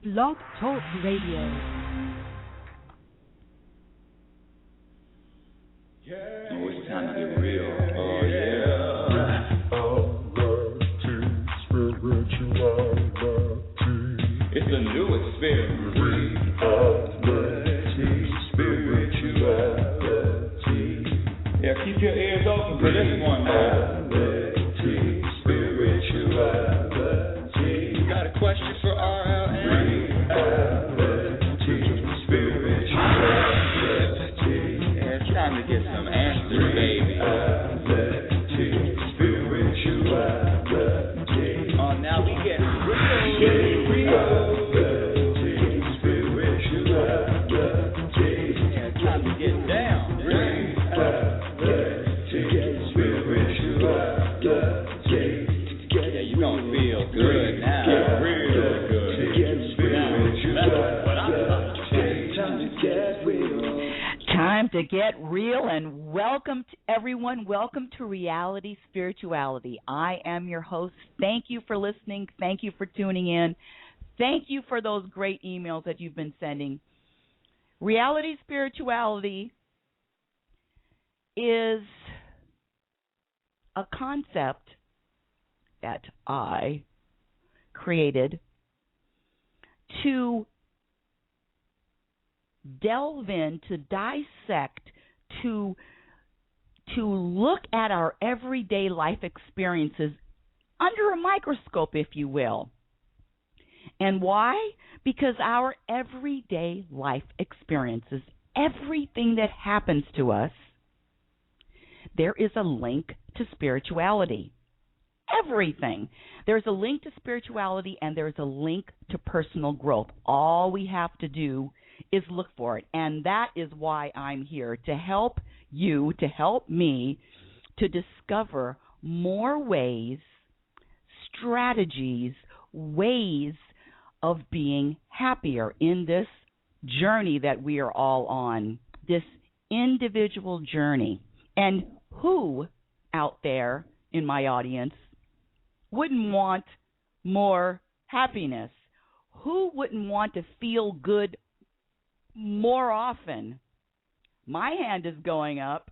Blog Talk Radio. Oh, it's time to get real. Oh, yeah. It's a new experience. Yeah, keep your ears open for this one now. You got a question for RLN? Yeah, it's time to get some answers, baby. Oh, now we get real. Yeah, it's time to get down. Yeah, you gonna feel good now. Real good. That's what I'm talking about. Time to get real. Time to get real, and welcome to everyone. Welcome to Reality Spirituality. I am your host. Thank you for listening. Thank you for tuning in. Thank you for those great emails that you've been sending. Reality Spirituality is a concept that I created to delve in, to dissect, to look at our everyday life experiences under a microscope, if you will. And why? Because our everyday life experiences, everything that happens to us, there is a link to spirituality. Everything. There's a link to spirituality and there's a link to personal growth. All we have to do is look for it. And that is why I'm here, to help you, to help me to discover more ways, strategies, ways of being happier in this journey that we are all on, this individual journey. And who out there in my audience wouldn't want more happiness? Who wouldn't want to feel good more often? My hand is going up.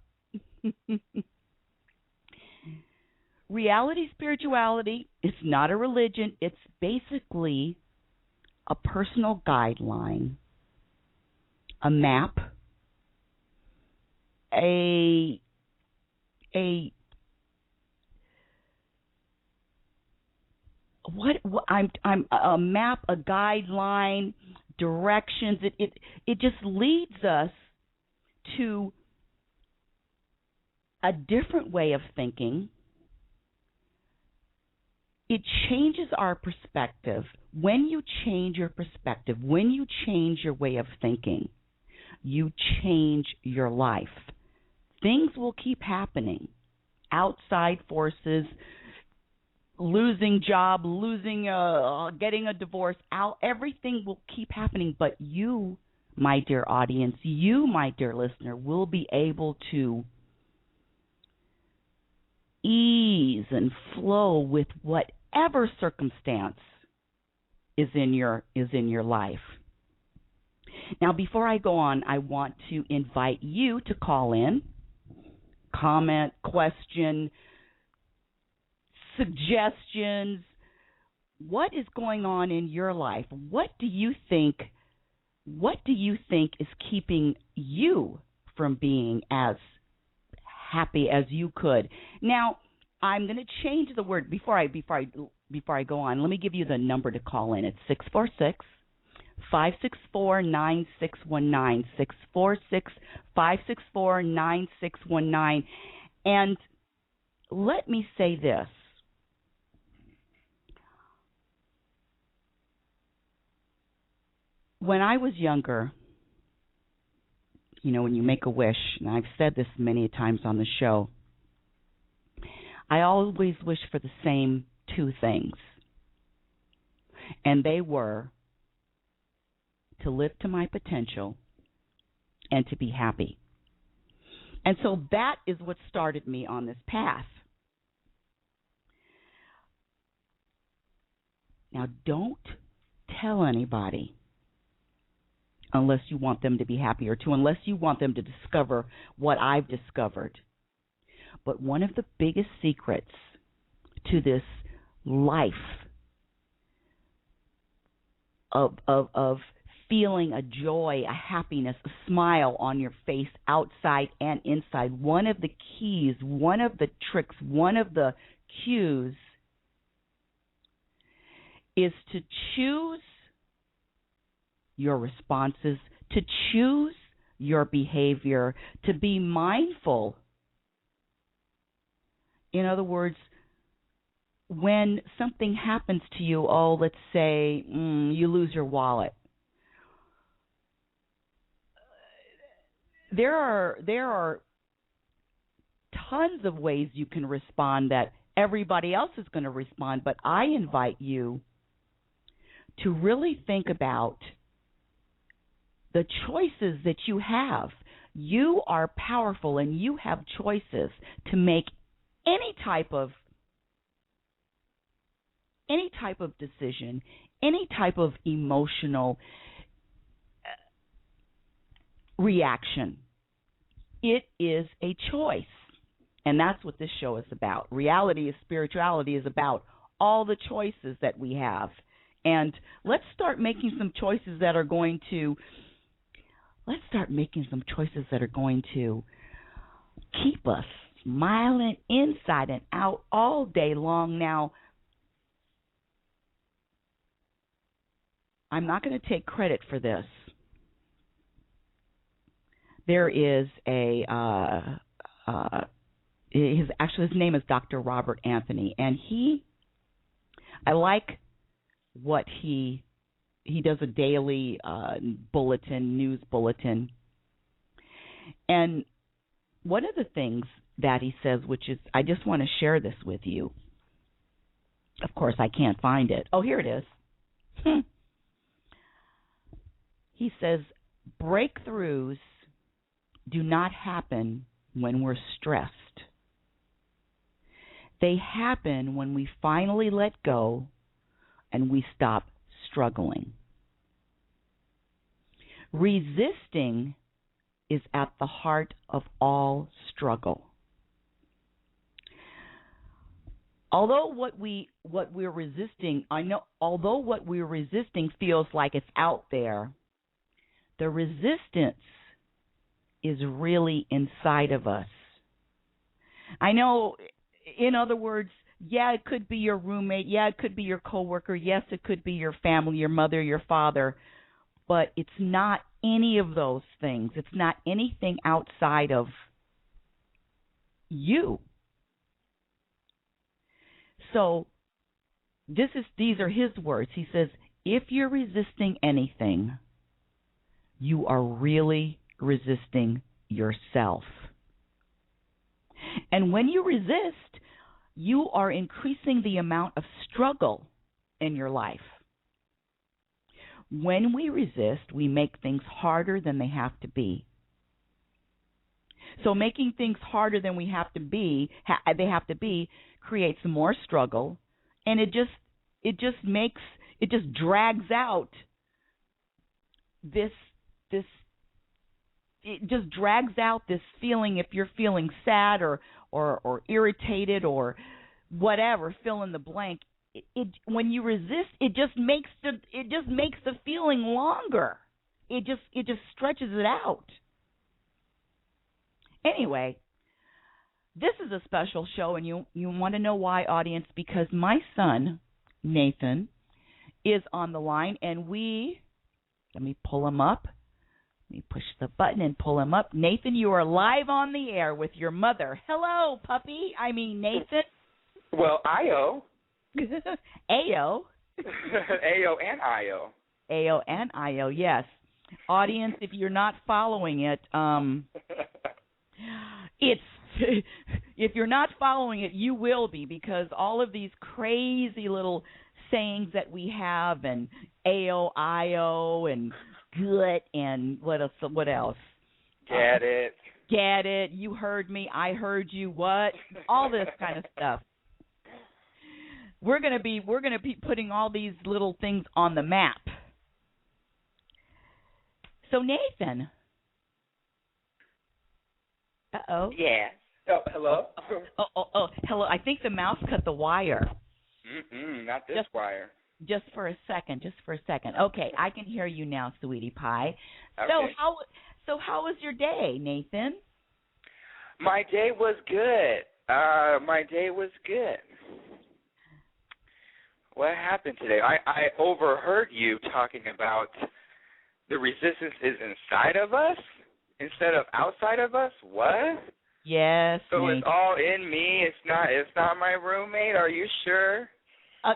Reality spirituality, it's not a religion. It's basically a personal guideline, a map, I'm a map, a guideline, directions. It just leads us to a different way of thinking. It changes our perspective. When you change your perspective, when you change your way of thinking, you change your life. Things will keep happening. Outside forces, losing job, getting a divorce, everything will keep happening. But you, my dear audience, you, my dear listener, will be able to ease and flow with whatever circumstance is in your life. Now, before I go on, I want to invite you to call in, comment, question, suggestions. What is going on in your life? What do you think is keeping you from being as happy as you could? Now, I'm going to change the word before I go on. Let me give you the number to call in. It's 646-564-9619, 646-564-9619. And let me say this. When I was younger, when you make a wish, and I've said this many times on the show, I always wished for the same two things. And they were to live to my potential and to be happy. And so that is what started me on this path. Now, don't tell anybody unless you want them to be happy, or unless you want them to discover what I've discovered. But one of the biggest secrets to this life of feeling a joy, a happiness, a smile on your face, outside and inside, one of the keys, one of the tricks, one of the cues is to choose your responses, to choose your behavior, to be mindful. In other words, when something happens to you, let's say you lose your wallet. There are tons of ways you can respond that everybody else is going to respond, but I invite you to really think about the choices that you have. You are powerful, and you have choices to make any type of decision, any type of emotional reaction. It is a choice, and that's what this show is about. Spirituality is about all the choices that we have. And let's start making some choices that are going to keep us smiling inside and out all day long. Now, I'm not going to take credit for this. There is his name is Dr. Robert Anthony, and I like what he does, a daily news bulletin. And one of the things that he says, which is, I just want to share this with you. Of course, I can't find it. Oh, here it is. He says, breakthroughs do not happen when we're stressed. They happen when we finally let go and we stop struggling. Resisting is at the heart of all struggle. Although what we're resisting feels like it's out there, the resistance is really inside of us. I know, in other words, yeah, it could be your roommate. Yeah, it could be your coworker. Yes, it could be your family, your mother, your father. But it's not any of those things. It's not anything outside of you. So these are his words. He says, if you're resisting anything, you are really resisting yourself. And when you resist, you are increasing the amount of struggle in your life. When we resist, we make things harder than they have to be. So making things harder than they have to be creates more struggle, and it just drags out this feeling. If you're feeling sad or irritated or whatever, fill in the blank. When you resist, it just makes the feeling longer. It just stretches it out. Anyway, this is a special show, and you want to know why, audience? Because my son, Nathan, is on the line, and let me pull him up. Let me push the button and pull him up. Nathan, you are live on the air with your mother. Hello, puppy. Nathan. Well, I-O. A-O. A-O and I-O. A-O and I-O, yes. Audience, if you're not following it, if you're not following it, you will be, because all of these crazy little sayings that we have, and A-O, I-O, and good, and what else? Get it. Get it. You heard me. I heard you. What? All this kind of stuff. We're gonna be putting all these little things on the map So Nathan. Uh-oh. Yeah. Oh, hello? Oh, hello. I think the mouse cut the wire. Not this wire. Just for a second. Okay, I can hear you now, sweetie pie. Okay. So how was your day, Nathan? My day was good. What happened today? I overheard you talking about the resistance is inside of us instead of outside of us. What? Yes. So Nathan. it's all in me. It's not my roommate. Are you sure?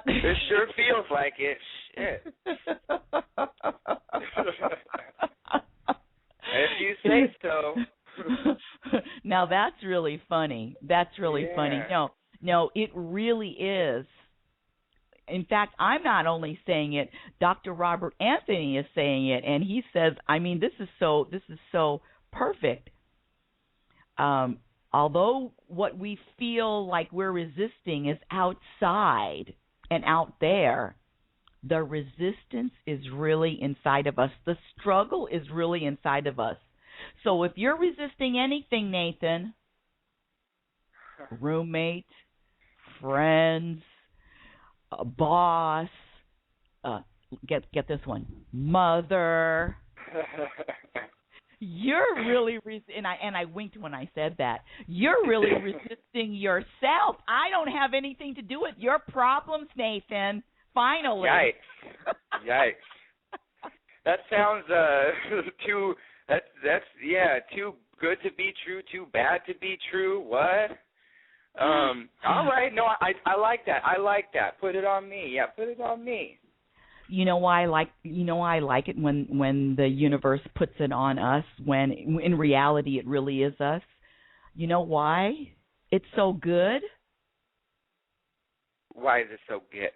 It sure feels like it. Shit. If you say so. Now that's really funny. Funny. No, it really is. In fact, I'm not only saying it, Dr. Robert Anthony is saying it, and he says, I mean, this is so perfect. Although what we feel like we're resisting is outside and out there, the resistance is really inside of us. The struggle is really inside of us. So if you're resisting anything, Nathan, roommate, friends, boss, get this one, mother, you're really and I winked when I said that. You're really resisting yourself. I don't have anything to do with your problems, Nathan. Finally. Yikes. That sounds too too good to be true, too bad to be true. What? All right. No, I like that. Put it on me. Yeah, put it on me. You know why I like it when the universe puts it on us, when in reality it really is us. You know why it's so good? Why is it so good?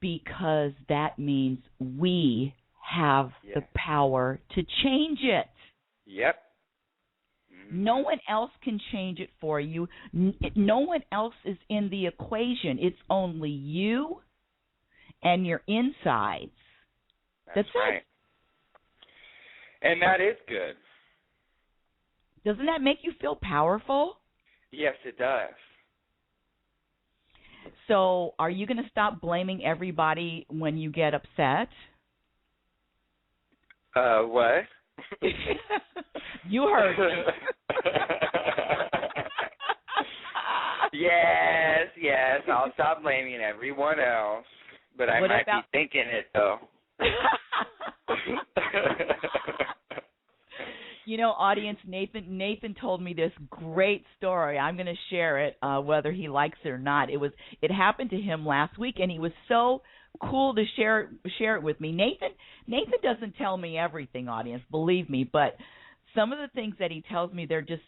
Because that means we have the power to change it. Yep. No one else can change it for you. No one else is in the equation. It's only you and your insides. That's right. it. And that is good. Doesn't that make you feel powerful? Yes, it does. So are you going to stop blaming everybody when you get upset? What? You heard me. Yes, I'll stop blaming everyone else. But I might be thinking it, though. You know, audience, Nathan told me this great story. I'm going to share it, whether he likes it or not. It happened to him last week, and he was so cool to share it with me. Nathan doesn't tell me everything, audience, believe me, but some of the things that he tells me, they're just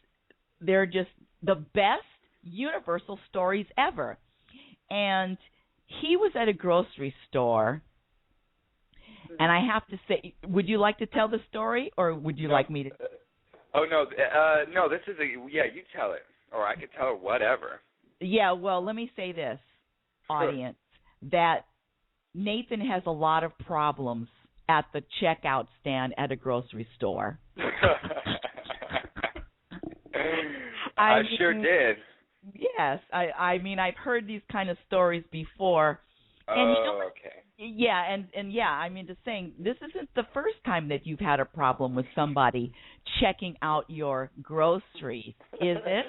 the best universal stories ever. And he was at a grocery store, and I have to say, would you like to tell the story, or would you like me to? No, this is you tell it, or I could tell her whatever. Yeah, well, let me say this, audience, that Nathan has a lot of problems at the checkout stand at a grocery store. I sure did. Yes, I mean, I've heard these kind of stories before. And you know, okay. Yeah, and I mean, just saying, this isn't the first time that you've had a problem with somebody checking out your groceries, is it?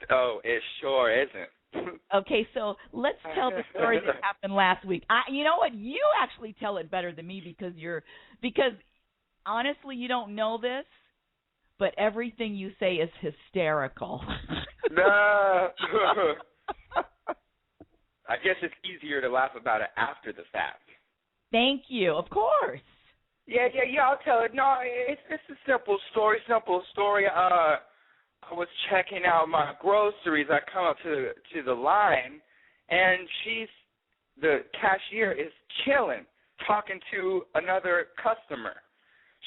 Oh, it sure isn't. Okay, so let's tell the story that happened last week. You know what? You actually tell it better than me because honestly, you don't know this, but everything you say is hysterical. No. I guess it's easier to laugh about it after the fact. Thank you. Of course. Yeah, I'll tell it. No, it's a simple story. I was checking out my groceries. I come up to the line, and the cashier is chilling, talking to another customer.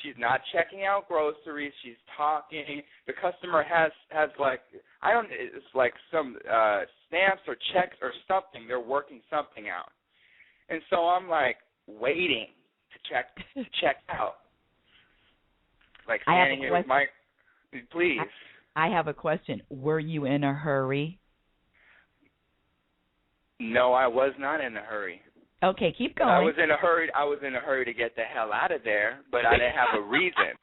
She's not checking out groceries. She's talking. The customer has like, it's like some stamps or checks or something. They're working something out. And so I'm like waiting to check out. Like standing here with my, please. I have a question. Were you in a hurry? No, I was not in a hurry. Okay, keep going. I was in a hurry to get the hell out of there, but I didn't have a reason.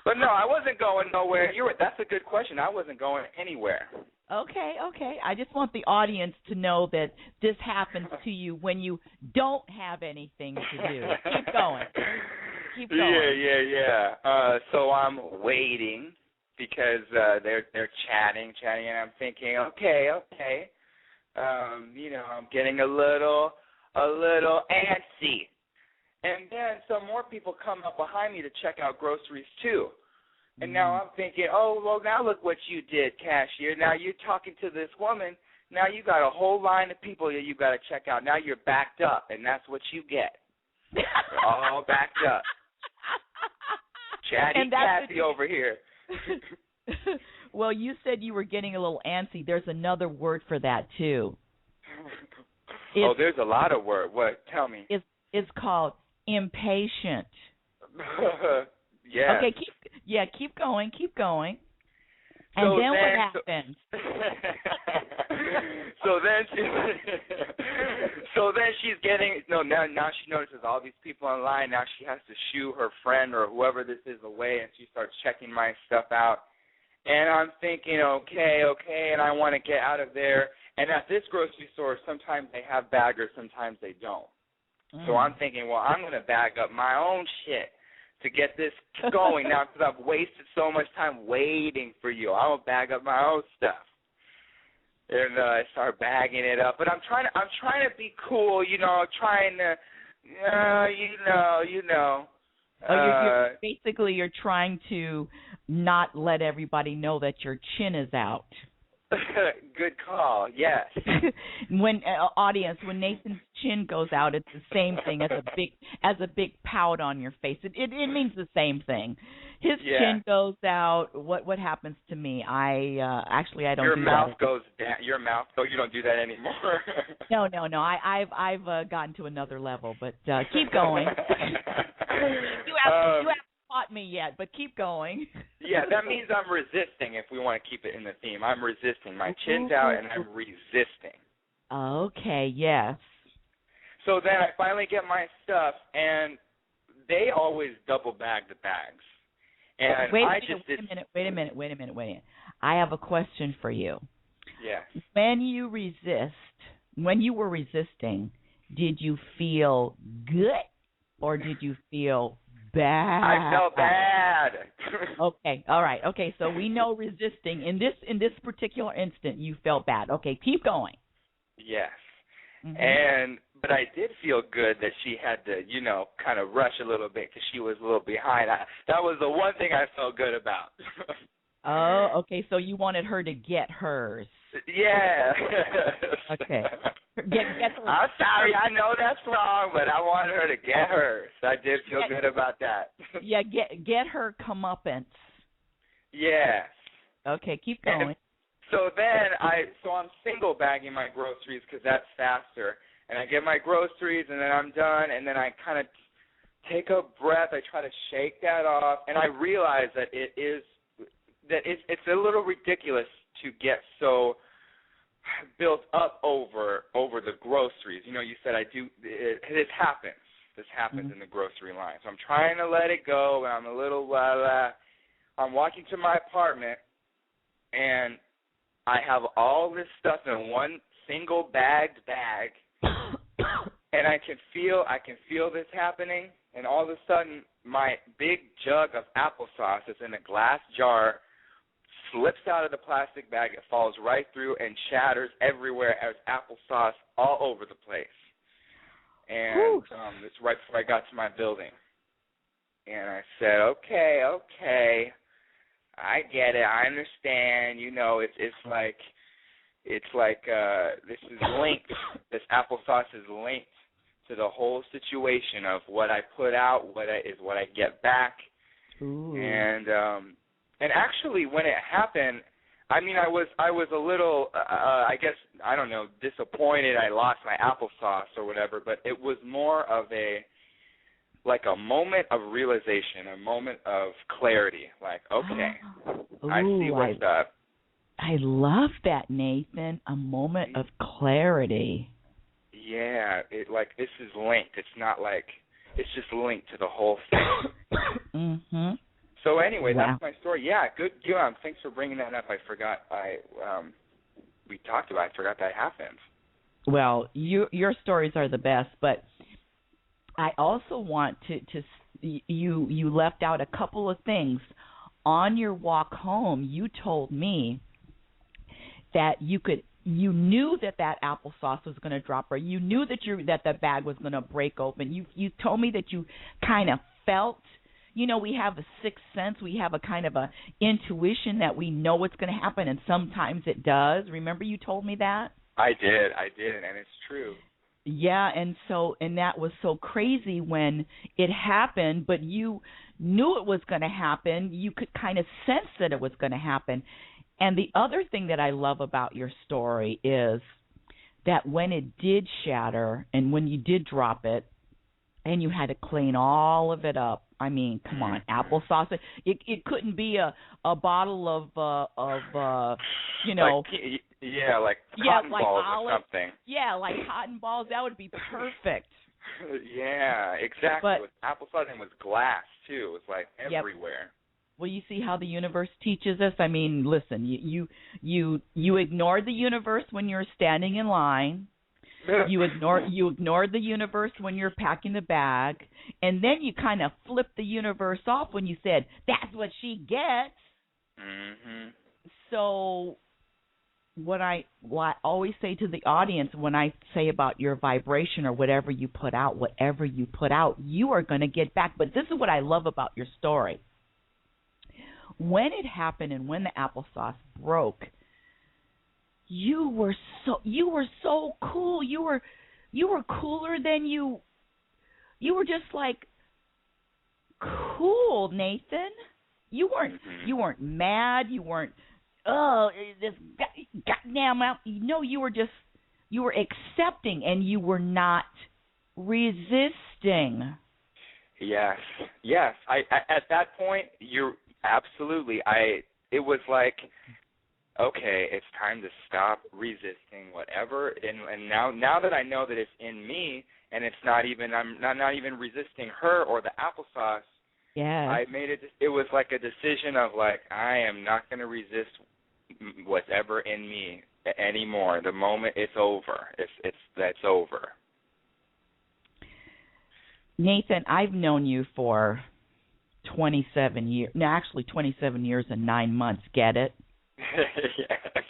But no, I wasn't going nowhere. That's a good question. I wasn't going anywhere. Okay. I just want the audience to know that this happens to you when you don't have anything to do. Keep going. Yeah. So I'm waiting because they're chatting, and I'm thinking, okay. I'm getting a little antsy. And then some more people come up behind me to check out groceries too. And now I'm thinking, oh, well, now look what you did, cashier. Now you're talking to this woman. Now you got a whole line of people that you got to check out. Now you're backed up, and that's what you get. You're all backed up. Chatty Cathy over here. Well, you said you were getting a little antsy. There's another word for that, too. There's a lot of words. What? Tell me. It's called impatient. Yeah. Okay, keep going. And then what happens? So then she's getting now she notices all these people online. Now she has to shoo her friend or whoever this is away, and she starts checking my stuff out. And I'm thinking, okay, and I want to get out of there. And at this grocery store, sometimes they have baggers, sometimes they don't. So I'm thinking, well, I'm going to bag up my own shit to get this going now because I've wasted so much time waiting for you. I'm going to bag up my own stuff. And I start bagging it up. But I'm trying to be cool, trying to, Basically, you're trying to not let everybody know that your chin is out. Good call. Yes. When Nathan's chin goes out, it's the same thing as a big pout on your face. It means the same thing. His chin goes out. What happens to me? I don't. Your do mouth that. goes down. Your mouth. Oh, you don't do that anymore. No. I've gotten to another level, but keep going. You haven't caught me yet, but keep going. Yeah, that means I'm resisting. If we want to keep it in the theme, I'm resisting. My chin's out, and I'm resisting. Okay. Yes. So then I finally get my stuff, and they always double bag the bags. And wait a minute. I have a question for you. Yeah. When you were resisting, did you feel good or did you feel bad? I felt bad. Okay. All right. Okay. So we know resisting in this particular instant, you felt bad. Okay. Keep going. Yes. Mm-hmm. But I did feel good that she had to, kind of rush a little bit because she was a little behind. That was the one thing I felt good about. Oh, okay. So you wanted her to get hers. Yeah. Okay. Get her. I'm sorry. I know that's wrong, but I wanted her to get hers. I did feel good about that. Yeah. Get her comeuppance. Yes. Okay. Keep going. So I'm single bagging my groceries because that's faster. And I get my groceries, and then I'm done, and then I kind of take a breath. I try to shake that off, and I realize that it's a little ridiculous to get so built up over the groceries. You said I do. This happens. This happens in the grocery line. So I'm trying to let it go, and I'm a little I'm walking to my apartment, and I have all this stuff in one single bagged bag. And I can feel this happening, and all of a sudden my big jug of applesauce is in a glass jar, slips out of the plastic bag, it falls right through and shatters everywhere as applesauce all over the place. And it's right before I got to my building. And I said, okay, I get it, I understand, it's like this is linked. This applesauce is linked to the whole situation of what I put out, what I get back. Ooh. And actually, when it happened, I was a little, I guess, I don't know, disappointed. I lost my applesauce or whatever. But it was more of like a moment of realization, a moment of clarity. Like, okay, I see what's up. I love that, Nathan. A moment of clarity. Yeah, this is linked. It's not like it's just linked to the whole thing. Mhm. So anyway, that's my story. Yeah, good. Thanks for bringing that up. I forgot. We talked about it. I forgot that happened. Well, your stories are the best, but I also want to you left out a couple of things on your walk home. You told me that you knew that applesauce was going to drop, or you knew that the bag was going to break open. You told me that you kind of felt, we have a sixth sense, we have a kind of a intuition that we know what's going to happen, and sometimes it does. Remember you told me that? I did, and it's true. Yeah, and that was so crazy when it happened, but you knew it was going to happen. You could kind of sense that it was going to happen. And the other thing that I love about your story is that when it did shatter and when you did drop it and you had to clean all of it up, I mean, come on, applesauce. It couldn't be a bottle of like cotton balls or something. Yeah, like cotton balls. That would be perfect. Yeah, exactly. But, with applesauce, and with glass too. It was like everywhere. Yep. Well, you see how the universe teaches us? I mean, listen, you ignored the universe when you're standing in line. You ignored the universe when you're packing the bag, and then you kind of flipped the universe off when you said, "That's what she gets." Mhm. So what I always say to the audience when I say about your vibration or whatever you put out, you are going to get back. But this is what I love about your story. When it happened and when the applesauce broke, you were so cool. You were cooler than you were just like cool, Nathan. You weren't mad. You weren't this goddamn out. No, you were accepting, and you were not resisting. Yes. I at that point, you're absolutely. It was like, okay, it's time to stop resisting whatever. And now that I know that it's in me, and it's not even I'm not even resisting her or the applesauce. Yeah. I made it. It was like a decision of like, I am not going to resist whatever in me anymore. The moment it's over, that's over. Nathan, I've known you for 27 years. No, actually 27 years and 9 months. Get it? Yes.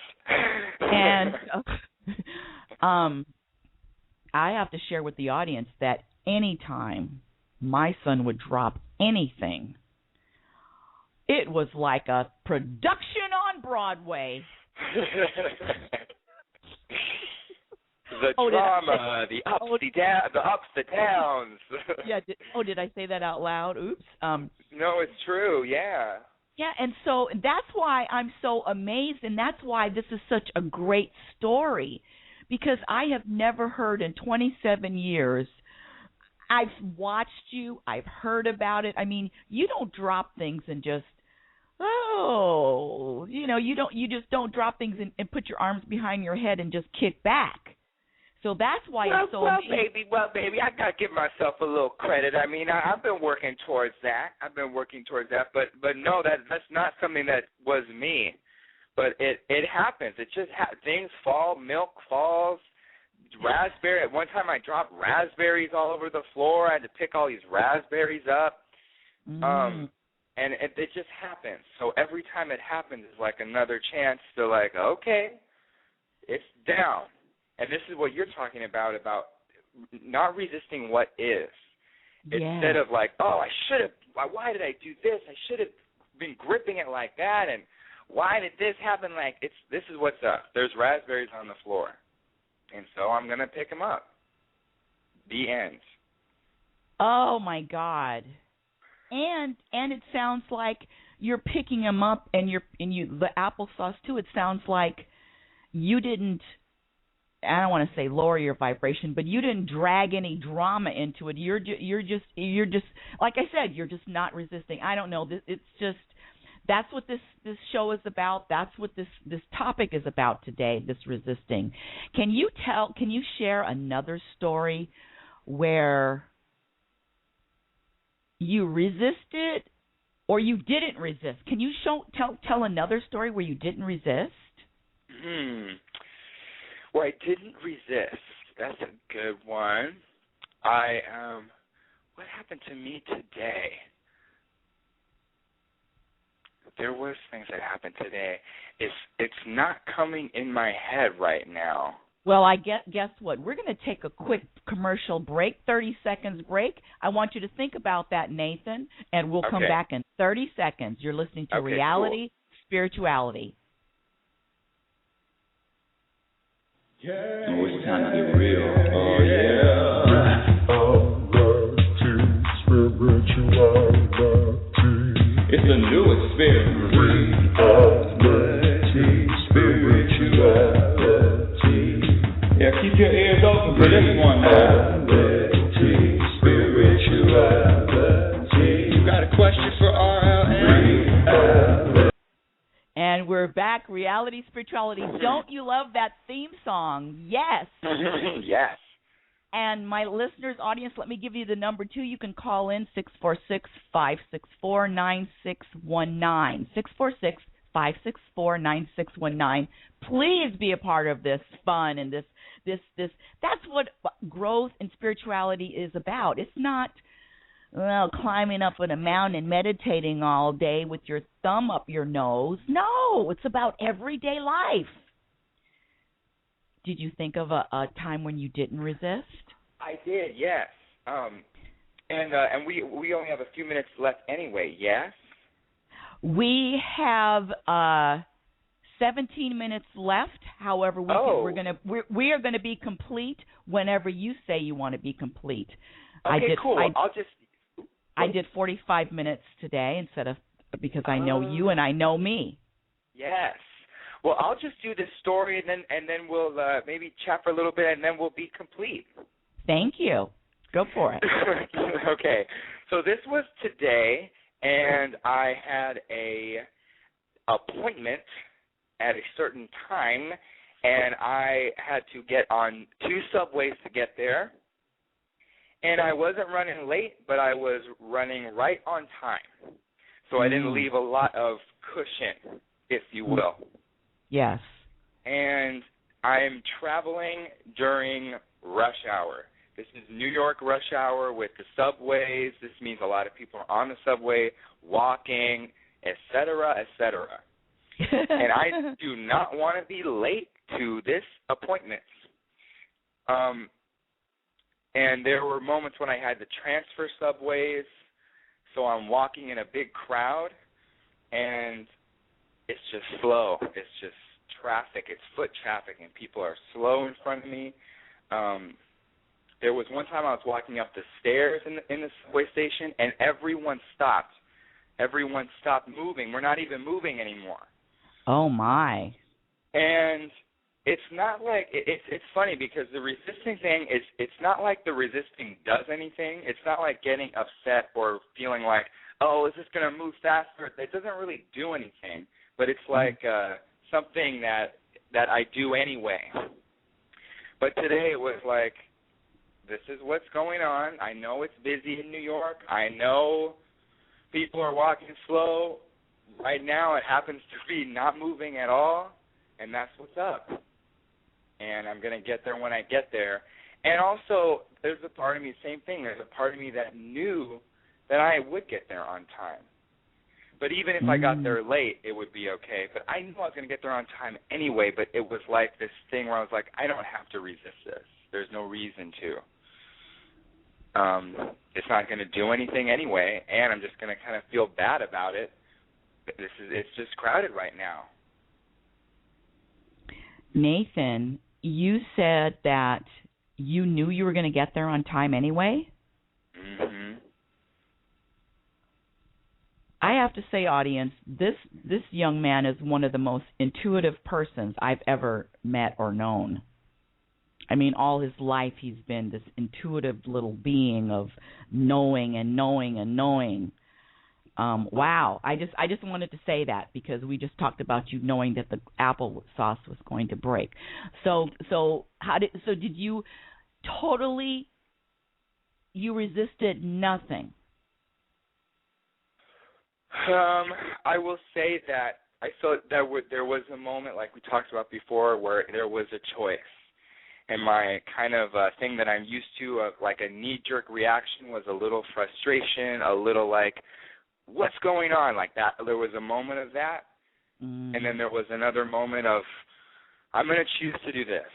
And I have to share with the audience that anytime my son would drop anything, it was like a production on Broadway. The drama, the ups, the ups, the downs. Yeah. Did I say that out loud? Oops. No, it's true. Yeah. Yeah, and so that's why I'm so amazed, and that's why this is such a great story, because I have never heard in 27 years. I've watched you. I've heard about it. I mean, you don't drop things and just, you just don't drop things and put your arms behind your head and just kick back. So that's why it's so amazing. Well, baby, I got to give myself a little credit. I mean, I've been working towards that. But no, that's not something that was me. But it happens. It just things fall, milk falls, raspberry. At one time, I dropped raspberries all over the floor. I had to pick all these raspberries up. And it just happens. So every time it happens, it's like another chance to like, okay, it's down. And this is what you're talking about not resisting what is. Yes. Instead of like, oh, why did I do this? I should have been gripping it like that. And why did this happen? Like, this is what's up. There's raspberries on the floor. And so I'm going to pick them up. The end. Oh, my God. And it sounds like you're picking them up, and the applesauce, too. It sounds like you didn't I don't want to say lower your vibration, but you didn't drag any drama into it. You're just like I said, you're just not resisting. I don't know. It's just that's what this show is about. That's what this topic is about today. This resisting. Can you share another story where you resisted or you didn't resist? Can you tell another story where you didn't resist? Well, I didn't resist. That's a good one. What happened to me today? There was things that happened today. It's not coming in my head right now. Well, guess what? We're going to take a quick commercial break, 30 seconds break. I want you to think about that, Nathan, and we'll come back in 30 seconds. You're listening to Reality, Spirituality. Yeah. Oh, it's time to get real. Oh, yeah. It's a new experience. Spirituality. Yeah, keep your ears open for this one now. Spirituality. You got a question for RLN? And we're back, Reality, Spirituality. Don't you love that theme song? Yes. Yes. And my listeners, audience, let me give you the number, too. You can call in 646-564-9619. 646-564-9619. Please be a part of this fun and this. That's what growth and spirituality is about. It's not, climbing up on a mountain and meditating all day with your thumb up your nose. No, it's about everyday life. Did you think of a time when you didn't resist? I did, yes. And we only have a few minutes left anyway, yes? We have 17 minutes left. However, we are going to be complete whenever you say you want to be complete. Okay, cool. I did 45 minutes today because I know you and I know me. Yes. Well, I'll just do this story and then we'll maybe chat for a little bit and then we'll be complete. Thank you. Go for it. Okay. So this was today, and I had a appointment at a certain time, and I had to get on 2 subways to get there. And I wasn't running late, but I was running right on time. So I didn't leave a lot of cushion, if you will. Yes. And I'm traveling during rush hour. This is New York rush hour with the subways. This means a lot of people are on the subway, walking, et cetera, et cetera. And I do not want to be late to this appointment. And there were moments when I had to transfer subways, so I'm walking in a big crowd, and it's just slow. It's just traffic. It's foot traffic, and people are slow in front of me. There was one time I was walking up the stairs in the subway station, and everyone stopped. Everyone stopped moving. We're not even moving anymore. Oh, my. And it's not like it's funny because the resisting thing is it's not like the resisting does anything. It's not like getting upset or feeling like, oh, is this going to move faster? It doesn't really do anything, but it's like something that I do anyway. But today it was like, this is what's going on. I know it's busy in New York. I know people are walking slow. Right now it happens to be not moving at all, and that's what's up. And I'm going to get there when I get there. And also, there's a part of me, same thing, there's a part of me that knew that I would get there on time. But even if I got there late, it would be okay. But I knew I was going to get there on time anyway, but it was like this thing where I was like, I don't have to resist this. There's no reason to. It's not going to do anything anyway, and I'm just going to kind of feel bad about it. It's just crowded right now. Nathan, you said that you knew you were going to get there on time anyway? Mm-hmm. I have to say, audience, this young man is one of the most intuitive persons I've ever met or known. I mean, all his life he's been this intuitive little being of knowing and knowing and knowing. Wow. I just wanted to say that because we just talked about you knowing that the applesauce was going to break. So did you totally, you resisted nothing? I will say that I thought that there was a moment, like we talked about before, where there was a choice. And my kind of thing that I'm used to, of like a knee-jerk reaction, was a little frustration, a little like, what's going on, like that. There was a moment of that, and then there was another moment of, I'm going to choose to do this.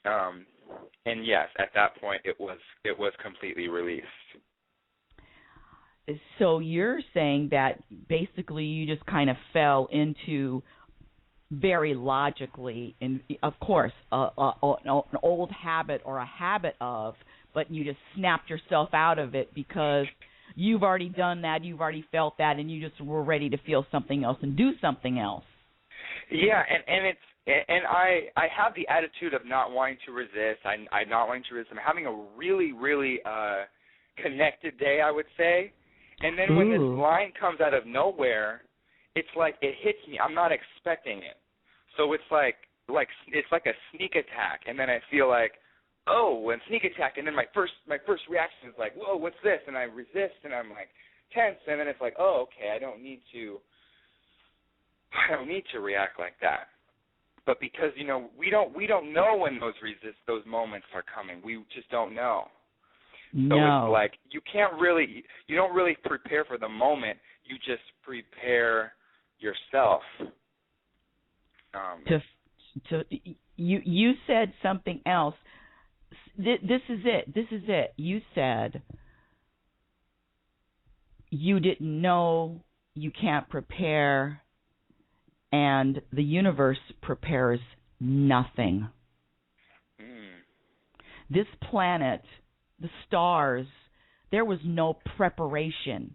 And yes, at that point, it was completely released. So you're saying that basically you just kind of fell into, very logically, and of course, an old habit or a habit of, but you just snapped yourself out of it because you've already done that, you've already felt that, and you just were ready to feel something else and do something else. Yeah, and I have the attitude of not wanting to resist. I'm not wanting to resist. I'm having a really, really connected day, I would say. And then when this line comes out of nowhere, it's like it hits me. I'm not expecting it. So it's like it's like a sneak attack, and then I feel like, oh, and sneak attack, and then my first reaction is like, whoa, what's this? And I resist, and I'm like tense, and then it's like, oh, okay, I don't need to react like that. But because we don't know when those moments are coming. We just don't know. So it's like you don't really prepare for the moment. You just prepare yourself. You said something else. This is it. You said you didn't know, you can't prepare, and the universe prepares nothing. This planet, the stars, there was no preparation.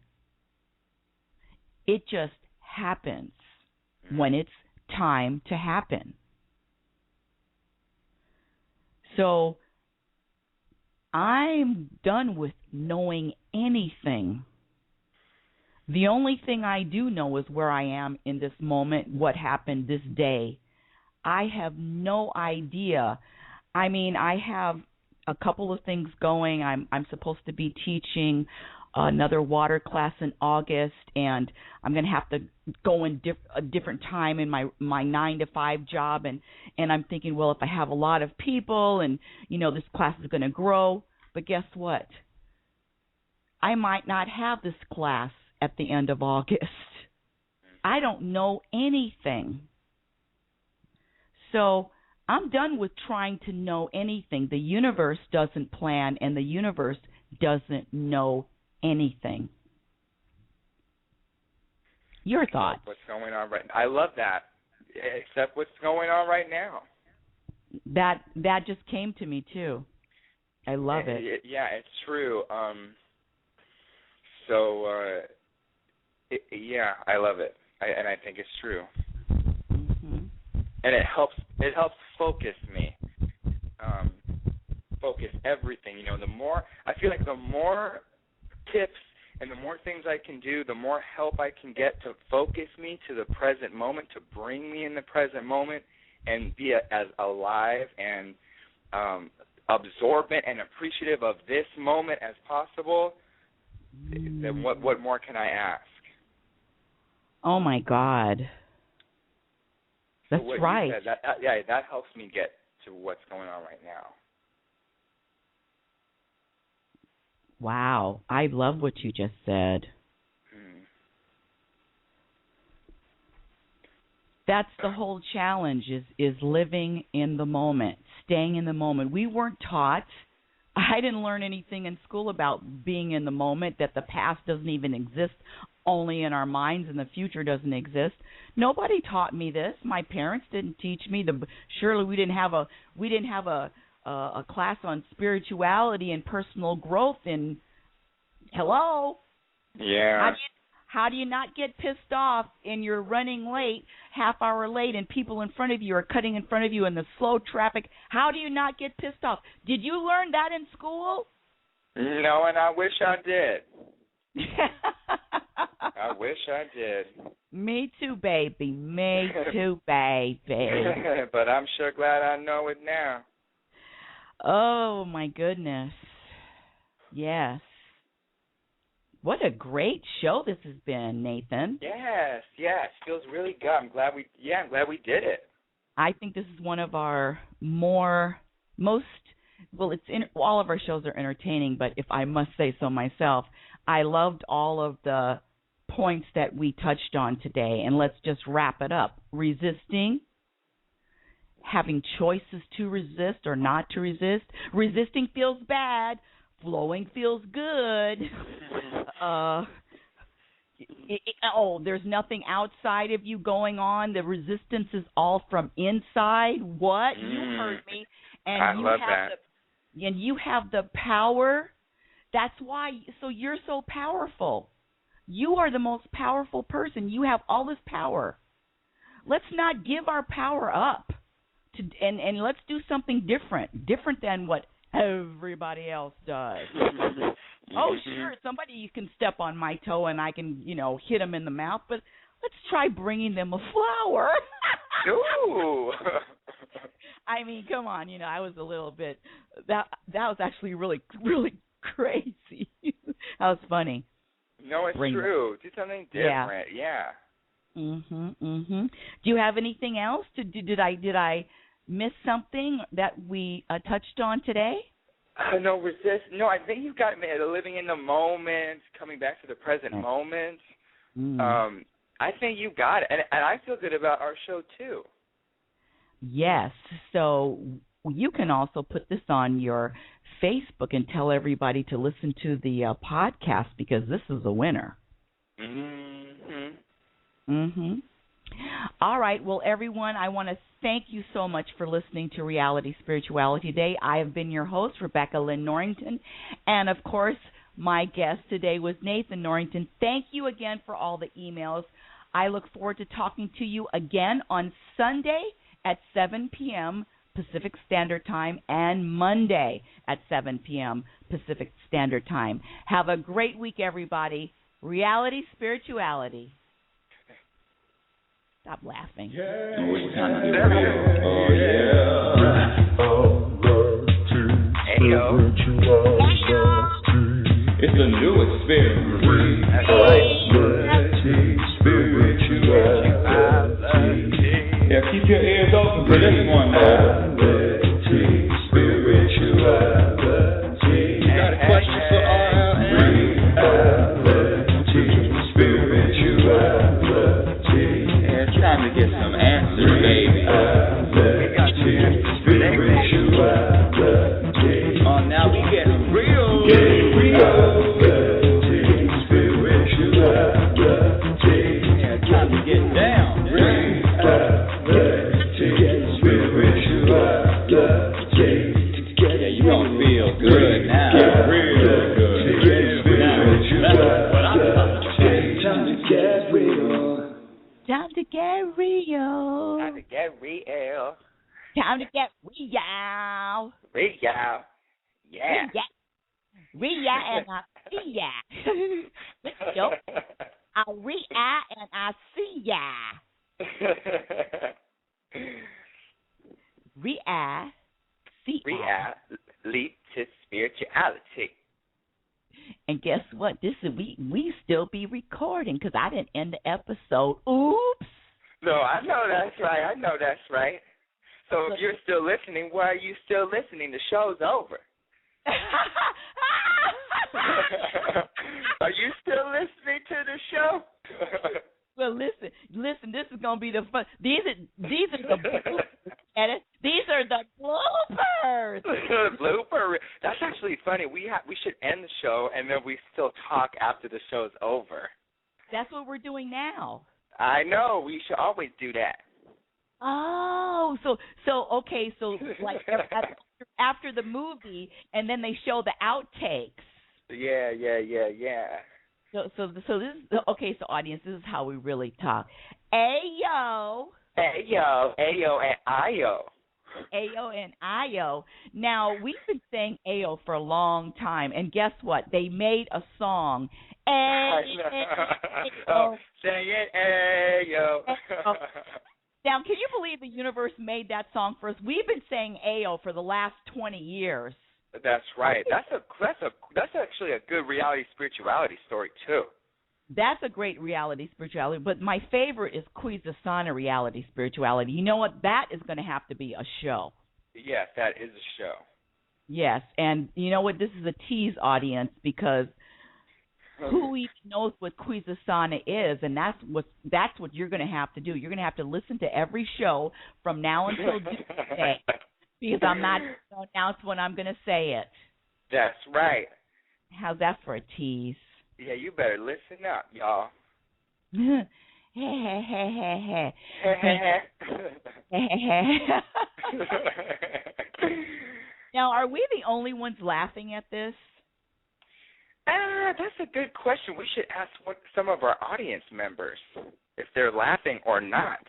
It just happens when it's time to happen. So I'm done with knowing anything. The only thing I do know is where I am in this moment, what happened this day. I have no idea. I mean, I have a couple of things going. I'm supposed to be teaching another water class in August, and I'm going to have to go in a different time in my 9-to-5 job, and I'm thinking, well, if I have a lot of people and, this class is going to grow, but guess what? I might not have this class at the end of August. I don't know anything. So I'm done with trying to know anything. The universe doesn't plan, and the universe doesn't know anything. Your thoughts? What's going on right now? I love that. Except what's going on right now. That just came to me too. I love it. Yeah, it's true. Yeah, I love it, and I think it's true. Mm-hmm. And it helps focus me, focus everything. I feel like the more tips and the more things I can do, the more help I can get to focus me to the present moment, to bring me in the present moment and be as alive and absorbent and appreciative of this moment as possible. Then what more can I ask? Oh my God. That's so right. You said, that helps me get to what's going on right now. Wow, I love what you just said. That's the whole challenge is living in the moment, staying in the moment. We weren't taught. I didn't learn anything in school about being in the moment, that the past doesn't even exist, only in our minds, and the future doesn't exist. Nobody taught me this. My parents didn't teach me. Surely we didn't have a class on spirituality and personal growth. And hello, yeah. How do you not get pissed off and you're running late, half hour late, and people in front of you are cutting in front of you in the slow traffic? How do you not get pissed off? Did you learn that in school? No, and I wish I did. I wish I did. Me too, baby. Me too, baby. But I'm sure glad I know it now. Oh, my goodness. Yes. What a great show this has been, Nathan. Yes. Feels really good. I'm glad we did it. I think this is one of our all of our shows are entertaining, but if I must say so myself, I loved all of the points that we touched on today. And let's just wrap it up. Resisting, having choices to resist or not to resist. Resisting feels bad. Flowing feels good. There's nothing outside of you going on. The resistance is all from inside. What? You heard me. And I love that. And you have the power. That's why. So you're so powerful. You are the most powerful person. You have all this power. Let's not give our power up. And let's do something different than what everybody else does. Oh, sure, somebody you can step on my toe and I can, hit them in the mouth, but let's try bringing them a flower. Ooh. I mean, come on, I was a little bit, that was actually really, really crazy. That was funny. No, it's true. Do something different. Yeah. Do you have anything else? Did I miss something that we touched on today? No, resist. No, I think you've got me living in the moment, coming back to the present moment. I think you got it, and I feel good about our show too. Yes. So you can also put this on your Facebook and tell everybody to listen to the podcast because this is a winner. All right. Well, everyone, I want to thank you so much for listening to Reality Spirituality Day. I have been your host, Rebecca Lynn Norrington. And, of course, my guest today was Nathan Norrington. Thank you again for all the emails. I look forward to talking to you again on Sunday at 7 p.m. Pacific Standard Time and Monday at 7 p.m. Pacific Standard Time. Have a great week, everybody. Reality Spirituality. Stop laughing. Yeah. Oh, yeah. It's a new experience. That's right. Yeah, keep your ears open for this one now. You got a question for RLN? Time to get some answers, baby. Oh, now we getting real. Yeah, time to get down. Yeah, you gonna feel good now. Real good. Now, that's what I'm talking about. Time to get real. Time to get real. Time to get real. Time to get real. Real. Yeah. Real and I see ya. Let's go. I real and I see ya. Real. See ya. Lead to spirituality. And guess what? This is we still be recording because I didn't end the episode. Oops. No, I know that's right. So if you're still listening, why are you still listening? The show's over. Are you still listening to the show? Well, listen. This is gonna be the fun. These are the bloopers. Edit. These are the bloopers. Blooper. That's actually funny. We should end the show and then we still talk after the show's over. That's what we're doing now. I know. We should always do that. Oh, so okay, so like after the movie, and then they show the outtakes. Yeah. So this is okay. So audience, this is how we really talk. Ayo. Ayo, Ayo, and Io. Ayo and Io. Now we've been saying Ayo for a long time, and guess what? They made a song. Oh, sing it, Ayo. Now, can you believe the universe made that song for us? We've been saying Ayo for the last 20 years. That's right. That's actually a good reality spirituality story too. That's a great reality spirituality, but my favorite is Quizasana reality spirituality. You know what? That is going to have to be a show. Yes, that is a show. Yes, and you know what? This is a tease, audience, because who even knows what Quizasana is, and that's what you're going to have to do. You're going to have to listen to every show from now until Tuesday, because I'm not going to announce when I'm going to say it. That's right. How's that for a tease? Yeah, you better listen up, y'all. Now, are we the only ones laughing at this? That's a good question. We should ask some of our audience members if they're laughing or not.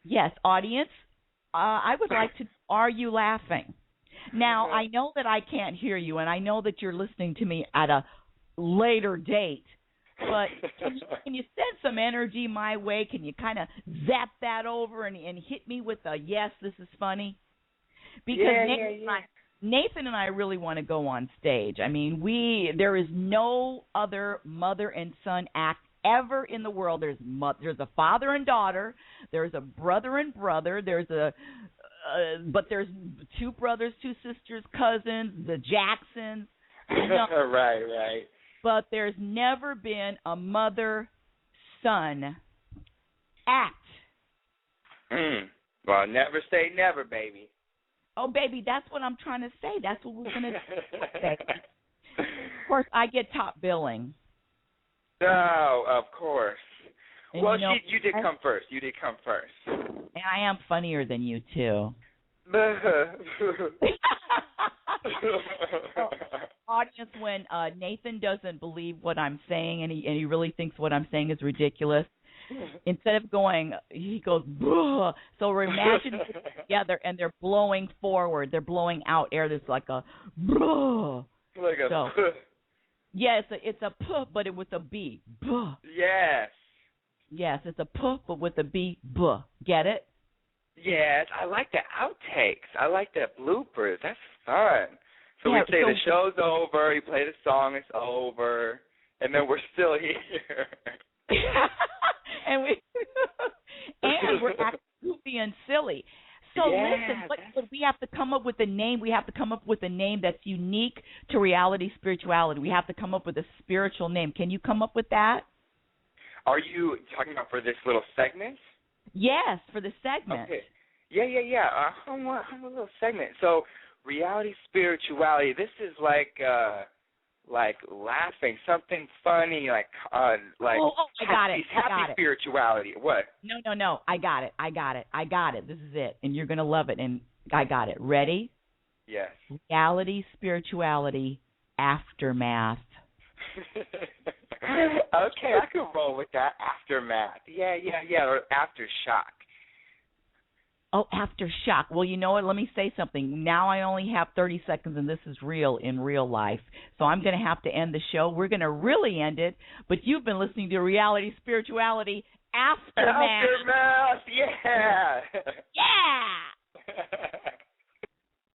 Yes, audience, I would like to, are you laughing? Now, I know that I can't hear you, and I know that you're listening to me at a later date, but can you send some energy my way? Can you kind of zap that over and hit me with a yes, this is funny? Because Nathan and I really want to go on stage. I mean, there is no other mother and son act ever in the world. There's a father and daughter, there's a brother and brother, but there's two brothers, two sisters, cousins, the Jacksons. Right. But there's never been a mother-son act. Well, never say never, baby. Oh, baby, that's what I'm trying to say. That's what we're going to say. Of course, I get top billing. Oh, of course. And well, you did come first. You did come first. And I am funnier than you, too. Audience, when Nathan doesn't believe what I'm saying and he really thinks what I'm saying is ridiculous, instead of going, he goes, "Buh." So imagine together and they're blowing forward. They're blowing out air. There's like a "buh." Like a so, yeah, it's a "puh," but it with a B. Buh. Yes. Yes, it's a "puh," but with a B. Buh. Get it? Yes, I like the outtakes. I like the bloopers. That's fun. So we say the show's over, you play the song, it's over, and then we're still here. and we're acting goofy and silly. So listen, but we have to come up with a name. We have to come up with a name that's unique to reality spirituality. We have to come up with a spiritual name. Can you come up with that? Are you talking about for this little segment? Yes, for the segment. Okay. Yeah. I'm a little segment. So reality spirituality. This is like laughing, something funny, like I got it. Happy spirituality. What? No. I got it. This is it, and you're gonna love it. And I got it. Ready? Yes. Reality spirituality aftermath. Okay, I can roll with that. Aftermath. Yeah. Or aftershock. Oh, aftershock. Well, you know what? Let me say something. Now I only have 30 seconds, and this is real in real life. So I'm going to have to end the show. We're going to really end it. But you've been listening to Reality Spirituality Aftermath. Aftermath, yeah. Yeah.